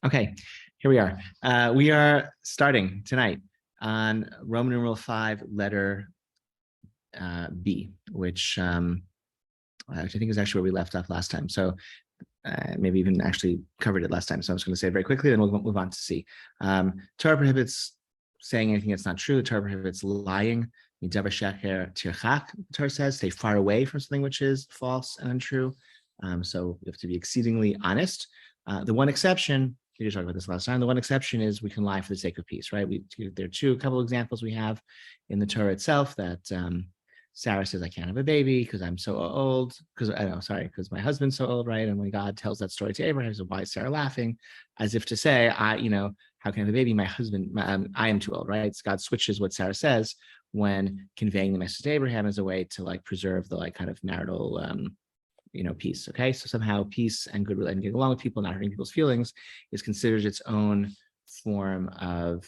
Okay, here we are. We are starting tonight on Roman numeral 5, letter B, which I think is actually where we left off last time. So maybe even actually covered it last time. So I'm just going to say it very quickly, then we'll move on to C. Torah prohibits saying anything that's not true. The Torah prohibits lying. Torah says, stay far away from something which is false and untrue. So you have to be exceedingly honest. The one exception, we did talk about this last time, the one exception is we can lie for the sake of peace, right? There are a couple of examples we have in the Torah itself that Sarah says, I can't have a baby because I'm so old, because my husband's so old, right? And when God tells that story to Abraham, he says, why is Sarah laughing? As if to say, how can I have a baby? My husband, I am too old, right? So God switches what Sarah says when conveying the message to Abraham as a way to preserve the kind of marital peace. Okay, so somehow peace and good and getting along with people, not hurting people's feelings, is considered its own form of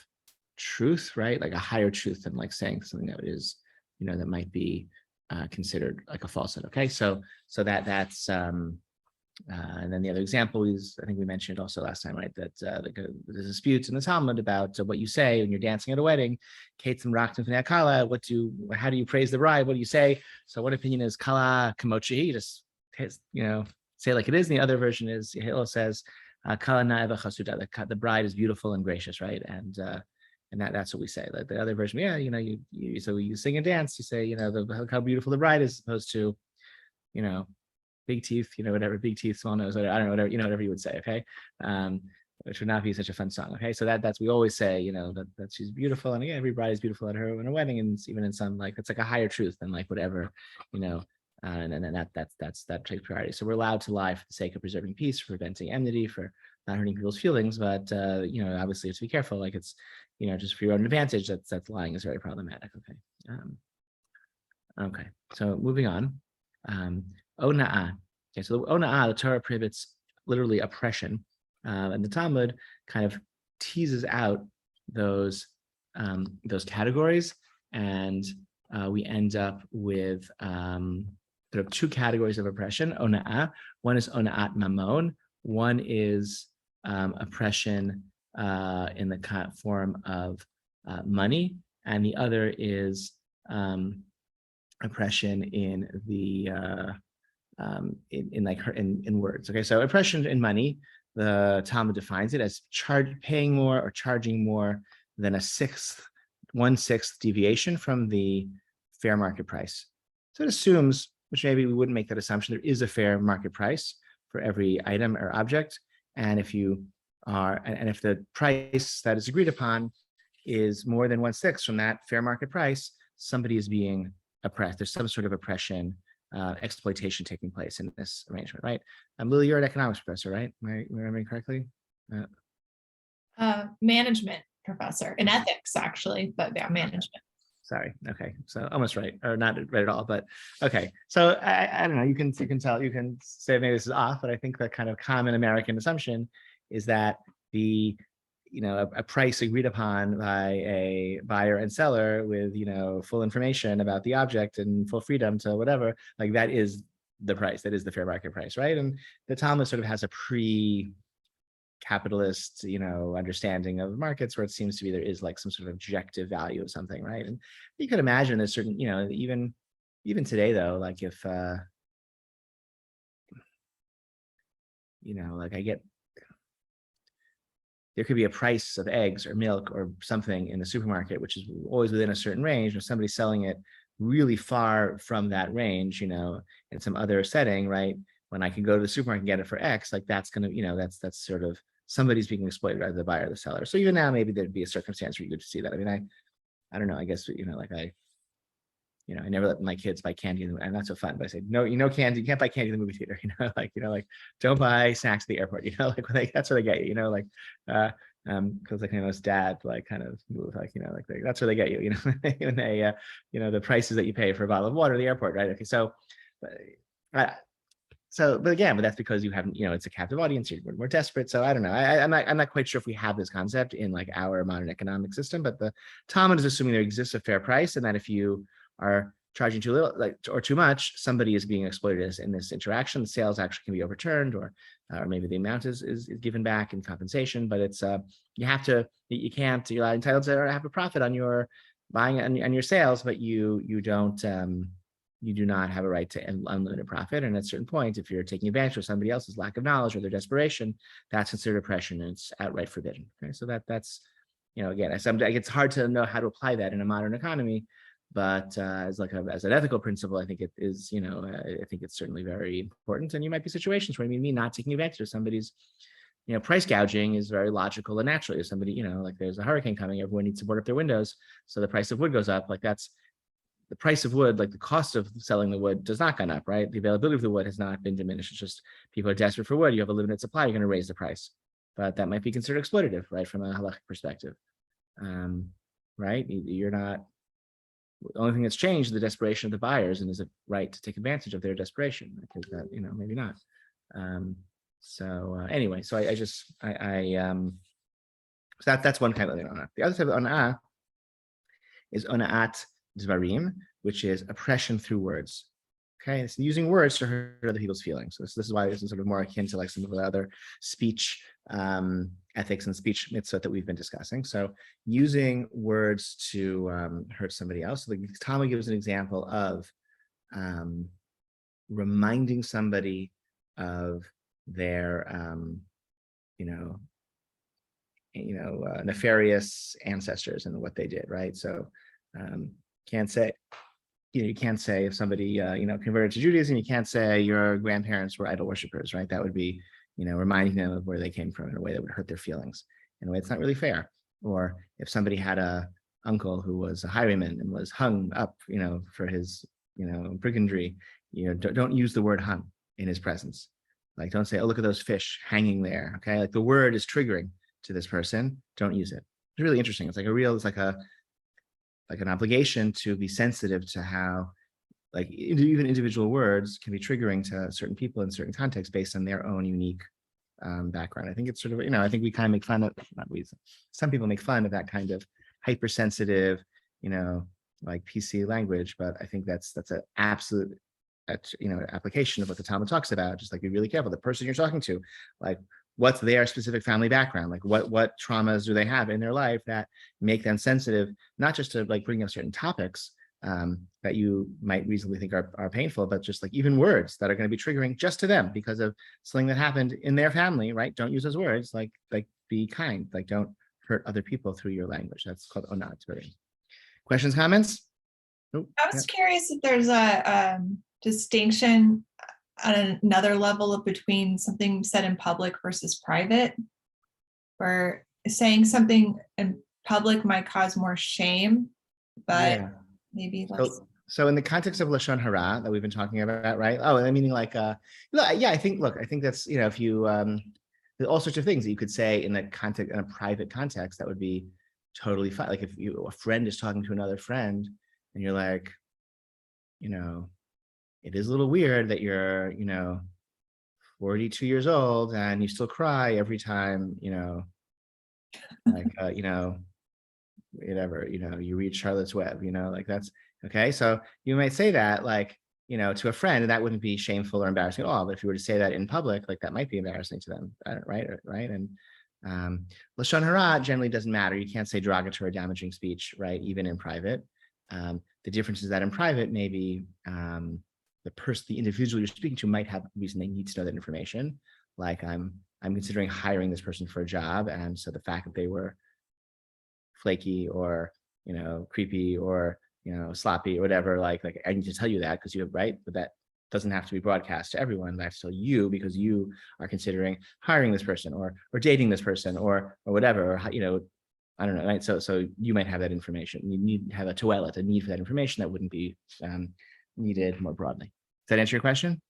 truth, right? Like a higher truth than saying something that is, that might be considered like a falsehood. Okay, so that's and then the other example is, I think we mentioned also last time, right? That there's disputes in the Talmud about what you say when you're dancing at a wedding. How do you praise the bride? What do you say? So one opinion is kala kamochi, just say like it is. And the other version is Hillel says kala na'eva chasuda, the bride is beautiful and gracious, right? And that's what we say. Like the other version, so you sing and dance. You say, how beautiful the bride is, as opposed to, big teeth, whatever, big teeth, small nose, whatever, I don't know, whatever you would say, okay? Which would not be such a fun song, okay? So that's, we always say, that she's beautiful, and again, every bride is beautiful at her wedding, and even in some, it's like a higher truth than whatever, and that takes priority. So we're allowed to lie for the sake of preserving peace, for preventing enmity, for not hurting people's feelings, but obviously you have to be careful, it's, just for your own advantage, that's lying is very problematic, okay? Okay, so moving on. Ona'ah. Okay, so the ona'ah, the Torah prohibits literally oppression, and the Talmud kind of teases out those categories, and we end up with sort of two categories of oppression. Ona'ah. One is ona'at mamon. One is oppression in the form of money, and the other is oppression in the in words. Okay, so oppression in money, the Talmud defines it as paying more or charging more than 1/6 deviation from the fair market price. So it assumes, which maybe we wouldn't make that assumption, there is a fair market price for every item or object, and if the price that is agreed upon is more than 1/6 from that fair market price, somebody is being oppressed. There's some sort of oppression, exploitation taking place in this arrangement, right? Lily, you're an economics professor, right? Am I remembering correctly? Management professor in ethics, actually, but yeah, management. Sorry. Okay, so almost right, or not right at all, but okay. So I don't know. You can tell. You can say maybe this is off, but I think the kind of common American assumption is that a price agreed upon by a buyer and seller with full information about the object and full freedom to whatever, that is the price, that is the fair market price, right? And the Talmud sort of has a pre-capitalist understanding of markets, where it seems to be there is some sort of objective value of something, right? And you could imagine there's certain, even today though, if I get, there could be a price of eggs or milk or something in the supermarket, which is always within a certain range, or somebody's selling it really far from that range, in some other setting, right? When I can go to the supermarket and get it for X, that's going to, that's sort of, somebody's being exploited, either the buyer or the seller. So even now, maybe there'd be a circumstance where you could see that. I mean, I don't know, I guess, I never let my kids buy candy, and that's so fun. But I say, no, candy, you can't buy candy in the movie theater. Don't buy snacks at the airport. That's where they get you. Because most dad kind of move that's where they get you. When they the prices that you pay for a bottle of water at the airport, right? Okay, so. But again, that's because you haven't, it's a captive audience. You're more desperate. So I don't know. I'm not quite sure if we have this concept in our modern economic system. But the Talmud is assuming there exists a fair price, and that if you are charging too little, like, or too much, somebody is being exploited in this interaction. The sales actually can be overturned, or maybe the amount is given back in compensation. But it's you can't, you're entitled to have a profit on your buying on your sales, but you don't you do not have a right to unlimited profit. And at a certain point, if you're taking advantage of somebody else's lack of knowledge or their desperation, that's considered oppression, and it's outright forbidden. Okay, so that's again, it's hard to know how to apply that in a modern economy, but as an ethical principle, I think it is, I think it's certainly very important. And you might be situations where, me not taking advantage of somebody's, price gouging is very logical and natural. If somebody, like there's a hurricane coming, everyone needs to board up their windows, so the price of wood goes up. Like that's the price of wood, like the cost of selling the wood does not go up, right? The availability of the wood has not been diminished. It's just people are desperate for wood. You have a limited supply, you're going to raise the price, but that might be considered exploitative, right? From a halachic perspective, right? You're not. The only thing that's changed is the desperation of the buyers, and is it right to take advantage of their desperation? Because that, maybe not. Anyway, so so that's one kind of ona'ah. The other type of ona'ah is ona'at dvarim, which is oppression through words. Okay, it's using words to hurt other people's feelings. So this is why this is sort of more akin to like some of the other speech ethics and speech mitzvah that we've been discussing. So using words to hurt somebody else. So the Talmud gives an example of reminding somebody of their nefarious ancestors and what they did, right? So can't say, you can't say if somebody converted to Judaism, you can't say your grandparents were idol worshippers, right? That would be reminding them of where they came from in a way that would hurt their feelings in a way it's not really fair. Or if somebody had a uncle who was a highwayman and was hung up for his brigandry, don't use the word hung in his presence. Like, don't say, oh, look at those fish hanging there. Okay, like the word is triggering to this person, don't use it. It's really interesting. It's like an obligation to be sensitive to how even individual words can be triggering to certain people in certain contexts based on their own unique background. I think it's sort of, I think we kind of make fun of, not we, some people make fun of that kind of hypersensitive, like PC language, but I think that's an absolute, application of what the Talmud talks about. Just like, be really careful. The person you're talking to, like, what's their specific family background? Like what traumas do they have in their life that make them sensitive, not just to like bring up certain topics that you might reasonably think are painful, but just like even words that are going to be triggering just to them because of something that happened in their family, right? Don't use those words. Like be kind. Like, don't hurt other people through your language. That's called ona'at dvarim. Questions, comments? I was curious if there's a distinction on another level of between something said in public versus private, where saying something in public might cause more shame, but maybe less. So in the context of Lashon Hara that we've been talking about, right? Oh, I mean, like, I think that's, if you, there's all sorts of things that you could say in that context, in a private context, that would be totally fine. Like if a friend is talking to another friend and you're like, it is a little weird that you're, 42 years old and you still cry every time, like, whatever, you read Charlotte's Web, like that's okay. So you might say that like, to a friend, and that wouldn't be shameful or embarrassing at all. But if you were to say that in public, like that might be embarrassing to them, right? And Lashon Hara generally doesn't matter. You can't say derogatory or damaging speech, right? Even in private. The difference is that in private, maybe the individual you're speaking to might have a reason they need to know that information. Like I'm considering hiring this person for a job, and so the fact that they were flaky or creepy or sloppy or whatever, like I need to tell you that because you have, right, but that doesn't have to be broadcast to everyone. I have to tell you because you are considering hiring this person or dating this person or whatever, or I don't know, right? So you might have that information. You need to have a toilet, a need for that information that wouldn't be needed more broadly. Does that answer your question?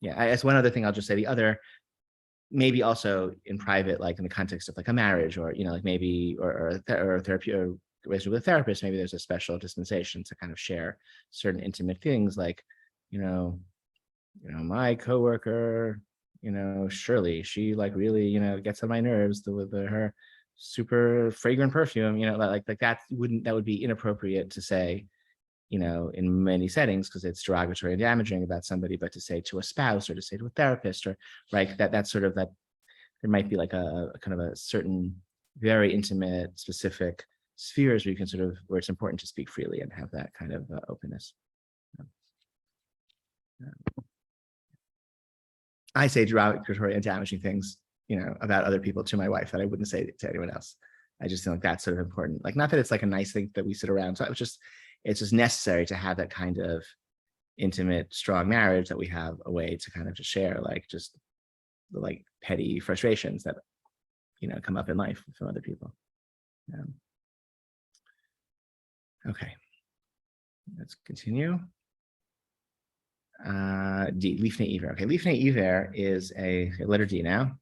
Yeah, that's one other thing I'll just say. The other, maybe also in private, like in the context of like a marriage or, like maybe, or therapy or relationship with a therapist, maybe there's a special dispensation to kind of share certain intimate things like, my coworker, Shirley, she like really, gets on my nerves with her super fragrant perfume, like that would be inappropriate to say in many settings because it's derogatory and damaging about somebody, but to say to a spouse or to say to a therapist or right, that's sort of that there might be like a kind of a certain very intimate, specific spheres where you can sort of where it's important to speak freely and have that kind of openness. I say derogatory and damaging things, about other people to my wife that I wouldn't say to anyone else. I just think like that's sort of important. Like, not that it's like a nice thing that we sit around. So it's just necessary to have that kind of intimate, strong marriage that we have a way to kind of just share, like just the like petty frustrations that, come up in life from other people. Okay, let's continue. D, Lifnei Iver. Okay, Lifnei Iver is a letter D now.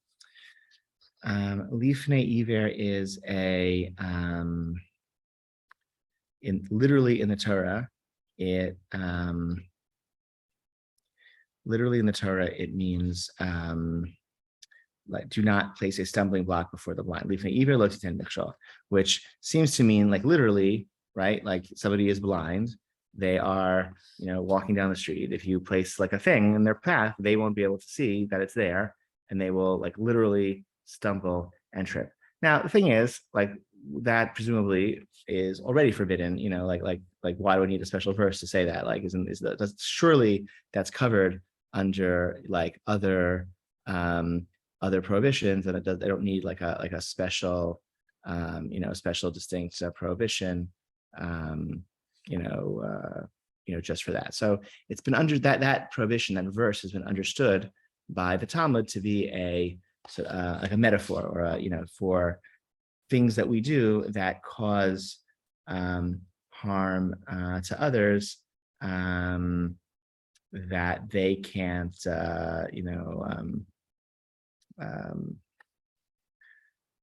Lifnei Iver is literally in the Torah, it means like do not place a stumbling block before the blind. Lifnei Iver lo titen mikshol, which seems to mean like literally, right? Like somebody is blind, they are, walking down the street. If you place like a thing in their path, they won't be able to see that it's there, and they will like literally stumble and trip. Now, the thing is, like that presumably is already forbidden. Like why do we need a special verse to say that? Like, surely that's covered under like other prohibitions, and they don't need like a special, special distinct prohibition. Just for that. So it's been under that prohibition, that verse has been understood by the Talmud to be like a metaphor or for things that we do that cause harm to others, that they can't,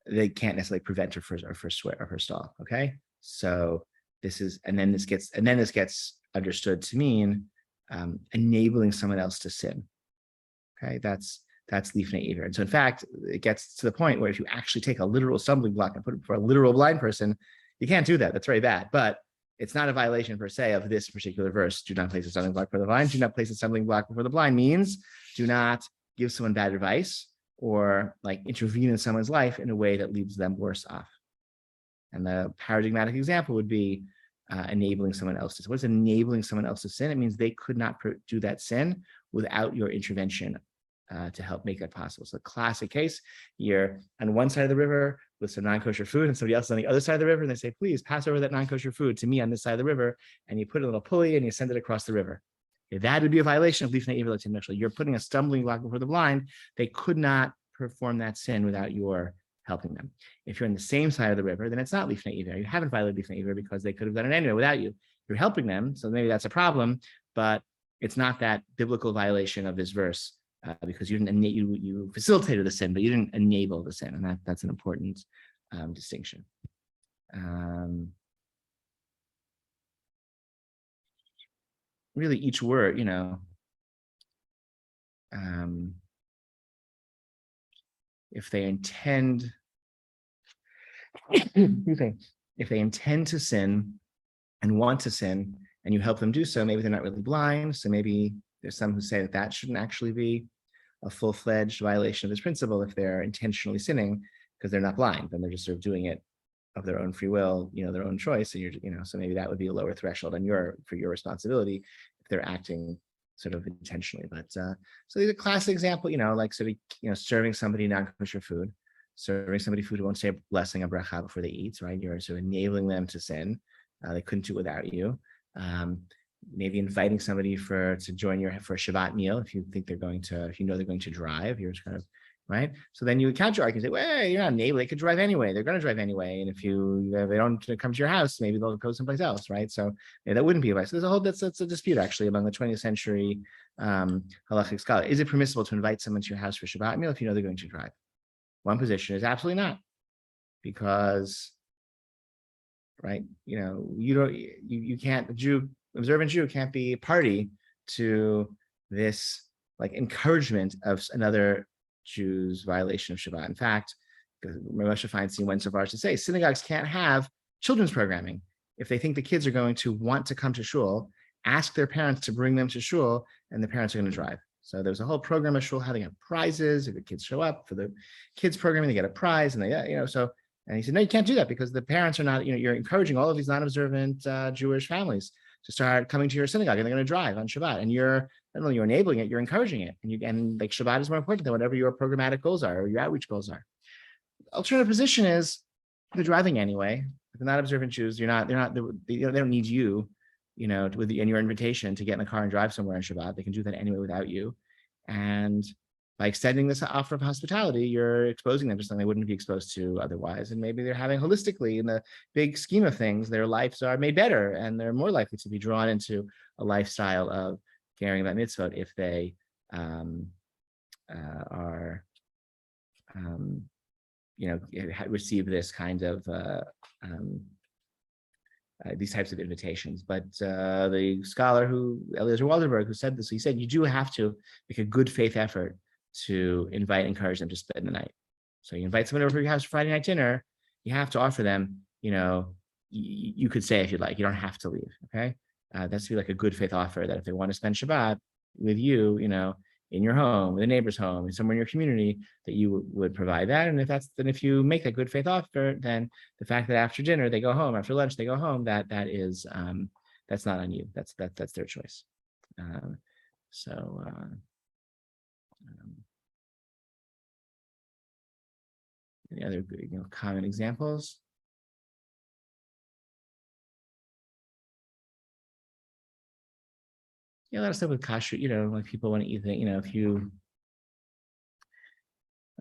they can't necessarily prevent or forestall. Okay, so this is, and then this gets understood to mean enabling someone else to sin. Okay, that's Lifnei Iver. And so in fact, it gets to the point where if you actually take a literal stumbling block and put it for a literal blind person, you can't do that. That's very bad. But it's not a violation per se of this particular verse. Do not place a stumbling block for the blind. Do not place a stumbling block before the blind means do not give someone bad advice or like intervene in someone's life in a way that leaves them worse off. And the paradigmatic example would be enabling someone else to sin. What is enabling someone else to sin? It means they could not do that sin without your intervention to help make that possible. So, classic case: you're on one side of the river with some non-kosher food, and somebody else is on the other side of the river, and they say, "Please pass over that non-kosher food to me on this side of the river." And you put a little pulley and you send it across the river. Okay, that would be a violation of Lifnei Iver lo titen mikshol. You're putting a stumbling block before the blind. They could not perform that sin without your helping them. If you're on the same side of the river, then it's not Lifnei Iver. You haven't violated Lifnei Iver because they could have done it anyway without you. You're helping them, so maybe that's a problem, but it's not that biblical violation of this verse because you didn't you facilitated the sin, but you didn't enable the sin, and that's an important distinction. Really, each word, if they intend to sin and want to sin, and you help them do so, maybe they're not really blind. So maybe there's some who say that shouldn't actually be a full-fledged violation of this principle if they're intentionally sinning because they're not blind, then they're just sort of doing it of their own free will, their own choice. And so maybe that would be a lower threshold for your responsibility if they're acting sort of intentionally. But so these are classic example, like sort of, serving somebody non-kosher food, serving somebody food who won't say a blessing, a bracha before they eat, right? You're sort of enabling them to sin. They couldn't do it without you. Maybe inviting somebody to join you for a Shabbat meal if you know they're going to drive. You're just kind of right. So then you would counter argue and say, well, hey, you're not enabling. They could drive anyway. They're going to drive anyway. And if they don't come to your house, maybe they'll go someplace else, right? So that wouldn't be advice. So that's a dispute actually among the 20th century halachic scholars. Is it permissible to invite someone to your house for Shabbat meal if you know they're going to drive? One position is absolutely not, because right, you can't, observant Jew can't be party to this like encouragement of another Jew's violation of Shabbat. In fact, Moshe Feinstein went so far as to say synagogues can't have children's programming if they think the kids are going to want to come to shul, ask their parents to bring them to shul, and the parents are going to drive. So there's a whole program of shul having prizes. If the kids show up for the kids programming, they get a prize, and they, so. And he said, no, you can't do that because the parents are not, you're encouraging all of these non-observant Jewish families to start coming to your synagogue, and they're going to drive on Shabbat. And you're not only you're enabling it, you're encouraging it. And like Shabbat is more important than whatever your programmatic goals are or your outreach goals are. Alternative position is they're driving anyway. If they're not observant Jews, they don't need you, in your invitation to get in the car and drive somewhere on Shabbat. They can do that anyway without you. And by extending this offer of hospitality, you're exposing them to something they wouldn't be exposed to otherwise. And maybe they're having holistically, in the big scheme of things, their lives are made better and they're more likely to be drawn into a lifestyle of caring about mitzvot if they receive this kind of these types of invitations. But the scholar Eliezer Waldenberg, who said this, he said, you do have to make a good faith effort to invite, encourage them to spend the night. So you invite someone over to your house for Friday night dinner, you have to offer them, you could say if you'd like, you don't have to leave, okay? That's to be like a good faith offer that if they want to spend Shabbat with you, in your home, in a neighbor's home, somewhere in your community, that you would provide that. And if you make that good faith offer, then the fact that after dinner they go home, after lunch they go home, that's not on you. That's their choice. Any other common examples? A lot of stuff with kashrut, like people want to eat that, if you're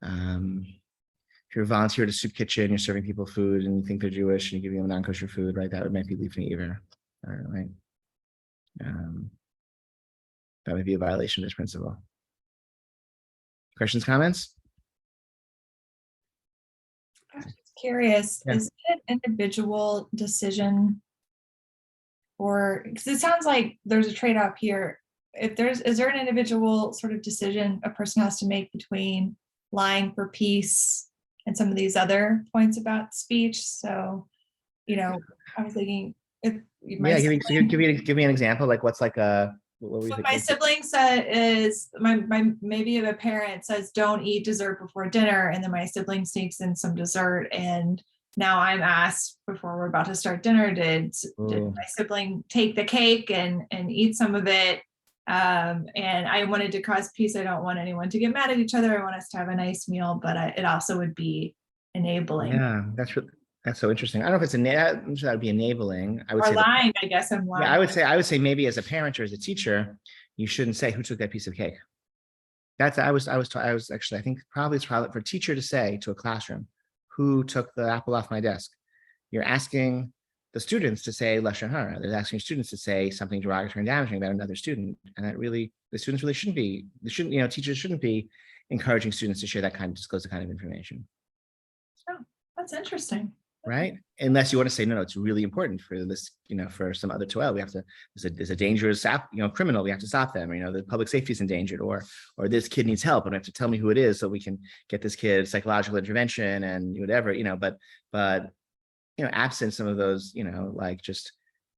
a volunteer at a soup kitchen, you're serving people food and you think they're Jewish and you're giving them non-kosher food, right? That might be lifnei iver, right? That would be a violation of this principle. Questions, comments? I'm just curious, Yeah. Is it an individual decision? Or because it sounds like there's a trade-off here. Is there an individual sort of decision a person has to make between lying for peace and some of these other points about speech? So, I was thinking if give me an example. Like what's like a what my sibling said is maybe if a parent says don't eat dessert before dinner, and then my sibling sneaks in some dessert, and now I'm asked before we're about to start dinner, did my sibling take the cake and eat some of it? And I wanted to cause peace. I don't want anyone to get mad at each other. I want us to have a nice meal, but it also would be enabling. Yeah, that's so interesting. I don't know if I'm sure that would be enabling. I would say lying. I guess I'm lying. Yeah, I would say maybe as a parent or as a teacher, you shouldn't say who took that piece of cake. I think probably it's probably for a teacher to say to a classroom, who took the apple off my desk? You're asking the students to say lashon hara. They're asking students to say something derogatory and damaging about another student, and the students really shouldn't be. Teachers shouldn't be encouraging students to share that kind of disclose the kind of information. Oh, that's interesting. Right? Unless you want to say, no, it's really important for this, for some other toel. We have to, there's a dangerous criminal, we have to stop them, or, the public safety is endangered, or this kid needs help and we have to tell me who it is so we can get this kid psychological intervention and whatever, but absent some of those, like just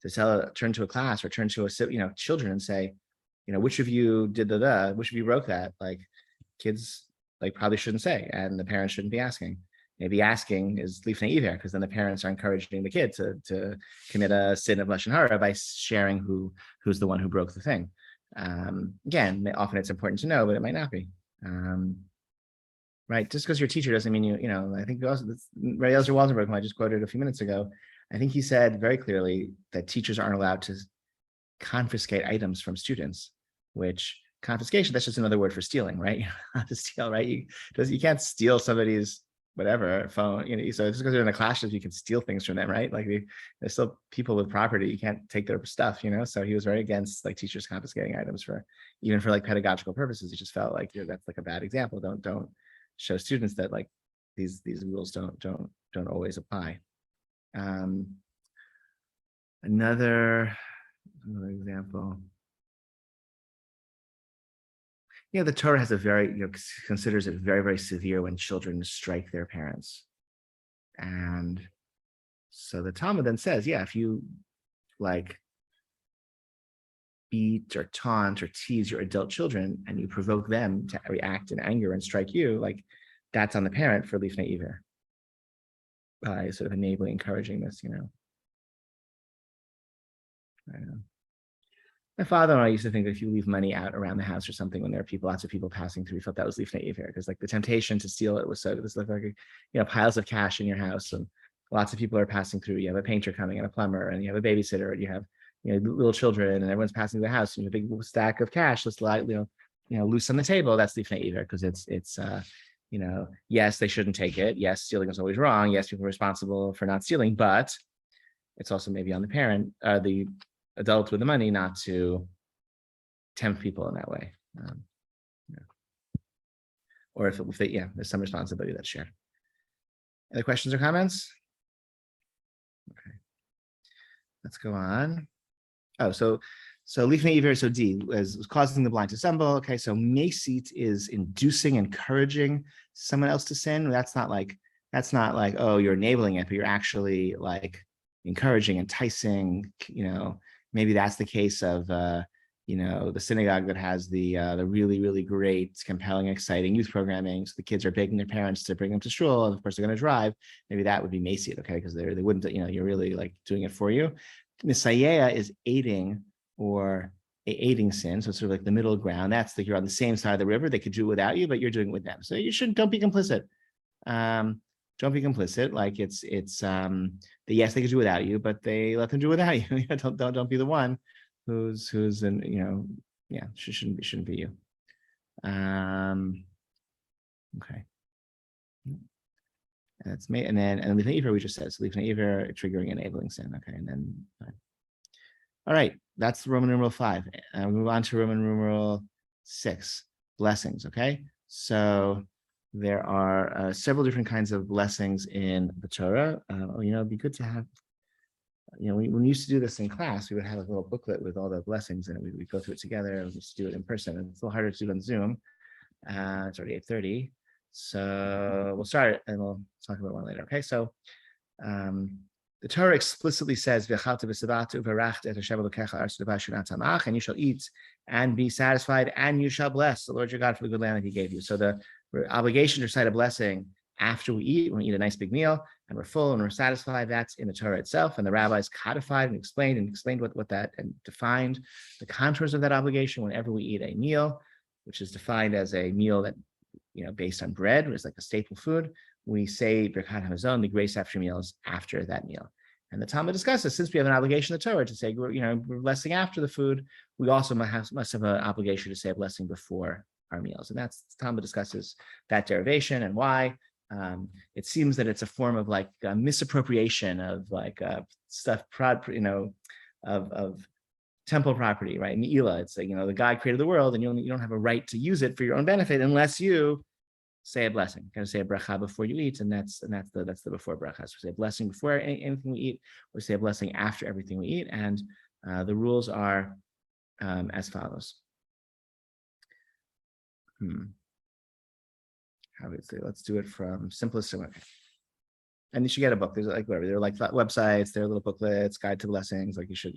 to turn to a class or turn to children and say, which of you did which of you wrote that? Like kids probably shouldn't say, and the parents shouldn't be asking. Maybe asking is lifnei iver, because then the parents are encouraging the kid to commit a sin of lashon hara by sharing who's the one who broke the thing. Again, often it's important to know, but it might not be. Right? Just because you're a teacher doesn't mean I think also Eliezer Waldenberg, who I just quoted a few minutes ago, I think he said very clearly that teachers aren't allowed to confiscate items from students, which confiscation, that's just another word for stealing, right? Not to steal, right? You can't steal somebody's whatever phone, so just because they're in the classes, you can steal things from them, right? Like there's still people with property, you can't take their stuff, so he was very against teachers confiscating items even for pedagogical purposes. He just felt like that's a bad example. Don't show students that these rules don't always apply. Another example. The Torah has considers it very, very severe when children strike their parents. And So the Talmud then says, yeah, if you like beat or taunt or tease your adult children and you provoke them to react in anger and strike you, like that's on the parent for lifnei iver, by sort of enabling, encouraging this, I don't know. My father-in-law used to think that if you leave money out around the house or something when there are people, lots of people passing through, he felt that was lifnei iver, because like the temptation to steal it was so, this looked like, piles of cash in your house and lots of people are passing through. You have a painter coming and a plumber and you have a babysitter and you have, little children and everyone's passing through the house and you have a big stack of cash just loose on the table. That's lifnei iver, because it's yes, they shouldn't take it. Yes, stealing is always wrong. Yes, people are responsible for not stealing, but it's also maybe on the parent, the adult with the money, not to tempt people in that way. Or if there's some responsibility that's shared. Other questions or comments? Okay, let's go on. Oh, so lifnei iver, so D was causing the blind to stumble. Okay, so mesit is inducing, encouraging someone else to sin. That's not like, oh, you're enabling it, but you're actually like encouraging, enticing. Maybe that's the case of the synagogue that has the really, really great, compelling, exciting youth programming. So the kids are begging their parents to bring them to shul, and of course they're going to drive. Maybe that would be mesit, okay, because they wouldn't, you're really like doing it for you. Misayea is aiding or aiding sin, so it's sort of like the middle ground. That's like you're on the same side of the river. They could do it without you, but you're doing it with them. So don't be complicit. Don't be complicit. Like it's yes, they could do without you, but they let them do without you. Don't be the one who's shouldn't be you. Okay. And that's me. And lifnei iver we just said, so lifnei iver triggering enabling sin. Okay, and then all right, that's Roman numeral 5. And we move on to Roman numeral 6, blessings. Okay, so there are several different kinds of blessings in the Torah. It'd be good to have, when we used to do this in class, we would have a little booklet with all the blessings and we'd go through it together. We used to do it in person, and it's a little harder to do it on Zoom. It's already 8:30. So we'll start and we'll talk about one later. Okay, so the Torah explicitly says, and you shall eat and be satisfied, and you shall bless the Lord your God for the good land that he gave you. So the obligation to recite a blessing after we eat, when we eat a nice big meal and we're full and we're satisfied, that's in the Torah itself. And the rabbis codified and explained what that, and defined the contours of that obligation whenever we eat a meal, which is defined as a meal that, based on bread, which is like a staple food. We say Birkat Hamazon, the grace after meals, after that meal. And the Talmud discusses, since we have an obligation in the Torah to say, we're blessing after the food, we also must have an obligation to say a blessing before our meals. And that's, the Talmud discusses that derivation and why. It seems that it's a form of like a misappropriation of like stuff, of temple property, right? Me'ila, it's like, the God created the world and you don't have a right to use it for your own benefit unless you say a blessing. You gotta say a bracha before you eat, and that's the before bracha. So we say a blessing before anything we eat, or say a blessing after everything we eat, and the rules are as follows. How would say? Let's do it from simplest to okay. And you should get a book. There's like whatever. There are like websites. There are little booklets, guide to blessings. Like you should,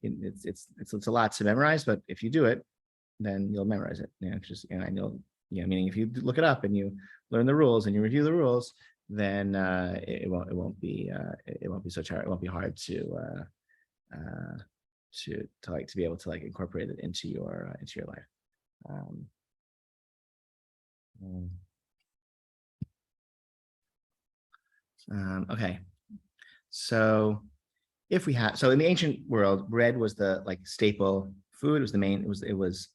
it's a lot to memorize, but if you do it, then you'll memorize it. And you'll. Meaning if you look it up and you learn the rules and you review the rules, then it won't be so hard. It won't be hard to be able to like incorporate it into your life. Okay, so if we have, so in the ancient world, bread was the like staple food. It was the main. It was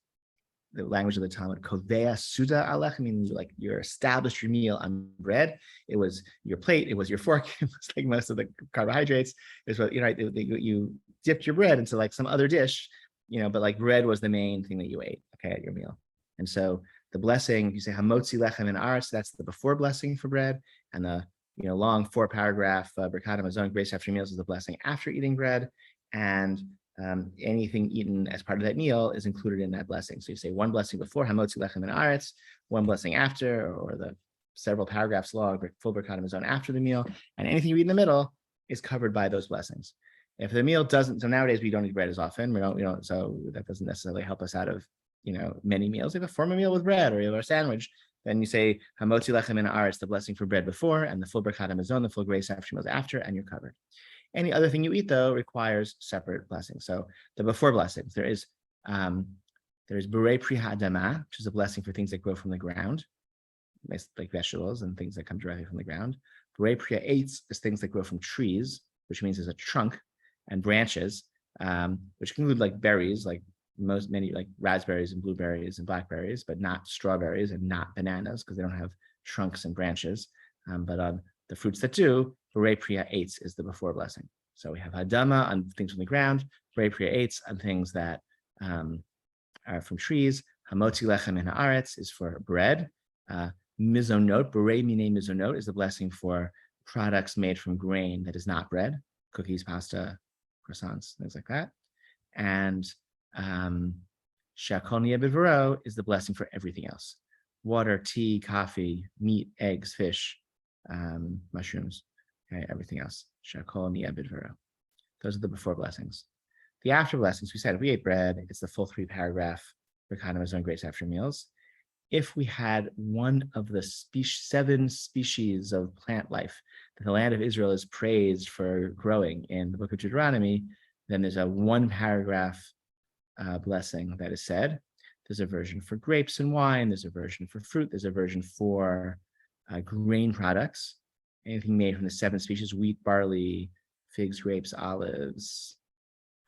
the language of the Talmud, kovea suda alech, meaning like you established your meal on bread. It was your plate, it was your fork, it was like most of the carbohydrates. Is what you dipped your bread into like some other dish, but like bread was the main thing that you ate, okay, at your meal. And so the blessing, you say hamotzi lechem in aretz, that's the before blessing for bread, and the long 4-paragraph Birkat Hamazon, grace after meals, is the blessing after eating bread, and anything eaten as part of that meal is included in that blessing. So you say one blessing before, hamotzi lechem in aretz, one blessing after, or the several paragraphs long, full Birkat Hamazon after the meal, and anything you eat in the middle is covered by those blessings. If the meal doesn't, so nowadays we don't eat bread as often. We don't, so that doesn't necessarily help us out of, many meals. If you form a meal with bread or you have a sandwich, then you say, Hamotzi lechem min haaretz, the blessing for bread before, and the full birkat hamazon, the full grace after meals after, and you're covered. Any other thing you eat, though, requires separate blessings. So the before blessings, there's Borei Pri Ha'adama, which is a blessing for things that grow from the ground, like vegetables and things that come directly from the ground. Borei Pri Ha'etz is things that grow from trees, which means there's a trunk and branches, which can include like berries, like many like raspberries and blueberries and blackberries, but not strawberries and not bananas because they don't have trunks and branches. But on the fruits that do, Borei Pri Ha'etz is the before blessing. So we have Hadama on things from the ground, Borei Pri Ha'etz on things that are from trees. Hamotzi lechem min haaretz is for bread. Mizonot, Borei Minei Mizonot is the blessing for products made from grain that is not bread, cookies, pasta, croissants, things like that. And Shakol Niyeh B'Dvaro is the blessing for everything else: water, tea, coffee, meat, eggs, fish, mushrooms, okay, everything else. Shakol Niyeh B'Dvaro. Those are the before blessings. The after blessings, we said if we ate bread, it's the full 3-paragraph birkat hamazon, grace after meals. If we had one of the 7 species of plant life that the land of Israel is praised for growing in the book of Deuteronomy, then there's a 1-paragraph blessing that is said. There's a version for grapes and wine. There's a version for fruit. There's a version for grain products, anything made from the 7 species: wheat, barley, figs, grapes, olives,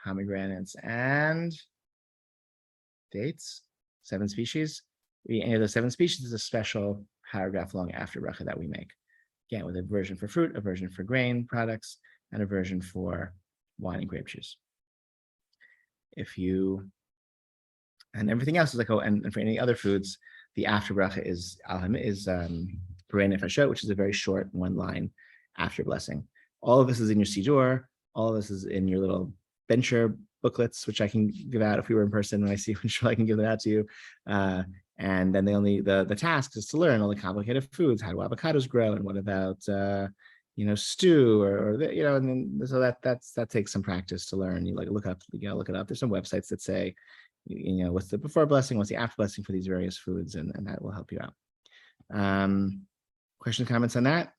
pomegranates, and dates. 7 species. Any of those 7 species is a special paragraph long after bracha that we make. Again, with a version for fruit, a version for grain products, and a version for wine and grape juice. And everything else is like, and for any other foods, the after bracha is Borei Nefashot, which is a very short 1-line after blessing. All of this is in your Siddur. All of this is in your little Bencher booklets, which I can give out if we were in person. When I see I'm sure I can give them out to you. And then the task is to learn all the complicated foods. How do avocados grow, and what about stew and then so that takes some practice to learn. You look it up. There's some websites that say, what's the before blessing, what's the after blessing for these various foods, and that will help you out. Questions, comments on that?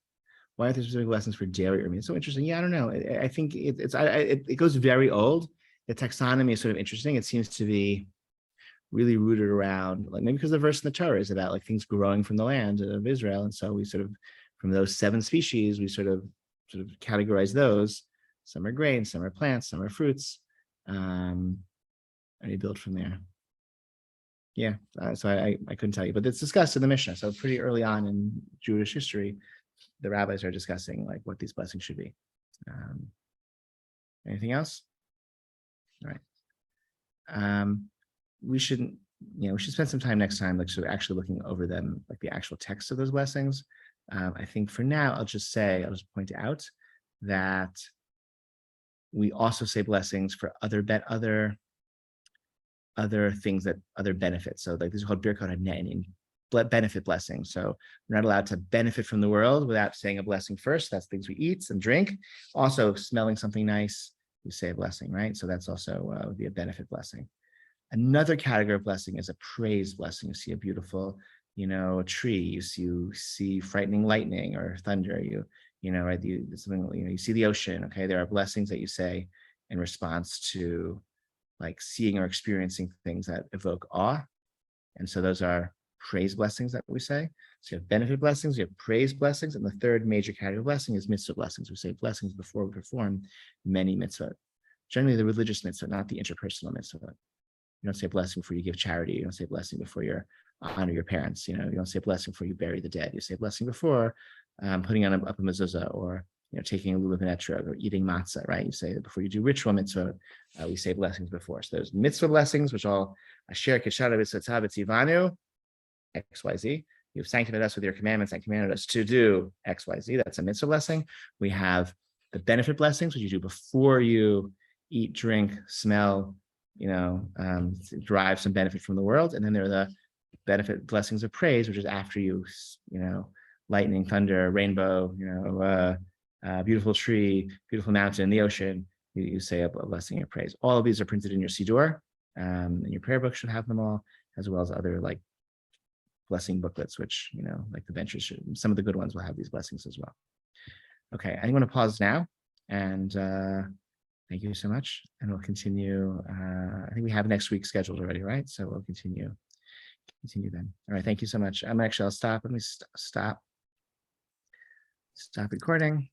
Why aren't there specific lessons for dairy or meat? It's so interesting. Yeah, I don't know. I think it goes very old. The taxonomy is sort of interesting. It seems to be really rooted around, like, maybe because the verse in the Torah is about like things growing from the land of Israel, and so we sort of, from those 7 species, we sort of categorize those. Some are grains, some are plants, some are fruits, and you build from there. Yeah, so I couldn't tell you, but it's discussed in the Mishnah. So pretty early on in Jewish history, the rabbis are discussing like what these blessings should be. Anything else? All right. We should spend some time next time, like sort of actually looking over them, like the actual text of those blessings. I think for now, I'll just point out that we also say blessings for other things, that other benefits. So like these are called birkot hane'enin, benefit blessings. So we're not allowed to benefit from the world without saying a blessing first. That's things we eat and drink. Also, smelling something nice, we say a blessing, right? So that's also would be a benefit blessing. Another category of blessing is a praise blessing. You see a beautiful, tree. You see frightening lightning or thunder. You see the ocean. Okay, there are blessings that you say in response to like seeing or experiencing things that evoke awe, and so those are praise blessings that we say. So you have benefit blessings, you have praise blessings, and the third major category of blessing is mitzvah blessings. We say blessings before we perform many mitzvot. Generally, the religious mitzvah, not the interpersonal mitzvah. You don't say blessing before you give charity. You don't say blessing before you honor your parents. You don't say blessing before you bury the dead. You say blessing before putting on up a mezuzah, or taking a lulav and etrog, or eating matzah, right? You say that before you do ritual mitzvah. We say blessings before. So there's mitzvah blessings, which all asher keshara b'sotah b'tzivanu, XYZ. You've sanctified us with your commandments and commanded us to do XYZ. That's a mitzvah blessing. We have the benefit blessings, which you do before you eat, drink, smell, derive some benefit from the world. And then there are the benefit blessings of praise, which is after you, lightning, thunder, rainbow, beautiful tree, beautiful mountain, the ocean, you say a blessing and praise. All of these are printed in your Siddur, and your prayer book should have them all, as well as other like blessing booklets, which, like the benches should, some of the good ones will have these blessings as well. Okay, I'm going to pause now, and thank you so much. And we'll continue. I think we have next week scheduled already, right? So we'll continue then. All right, thank you so much. I'll stop. Let me stop recording.